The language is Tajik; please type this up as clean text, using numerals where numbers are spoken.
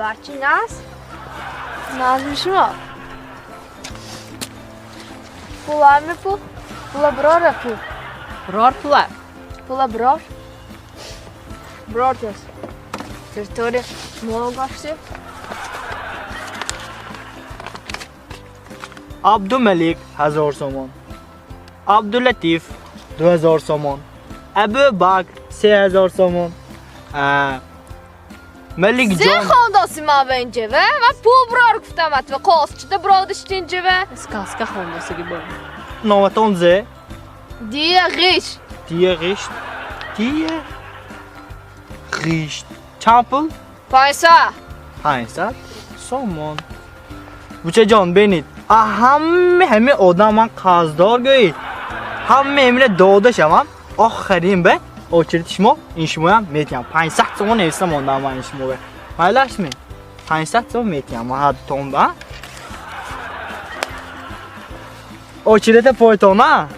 Barchi Naz? Nazmishmi? Pularmi pul? Pula biror pul. Biror pular. Pula biror. Birortasi. Territoriya Mo'g'ashti. Abdumalik 1000 somon. Abdulatif 2000 somon. Abu Bakr 3000 somon. Malikjon Sen xondosimman benjeva va pul biror kuftamat va qoschida biror ishtinjeva. Сказка xonasiga bo'ldi. Novatonze Diye g'ish. Diye risht. Champul Paysa. 500 somon. Buchajon benit. Hamma odamman qarzdor go'y. Hamma emre dodashamam. Oxirin be очередьшмо иншмо ham метям 500 сомон нестам ондам ман иншмо. Майлашми 500 сом метям ҳад тонба. Очередь пойтона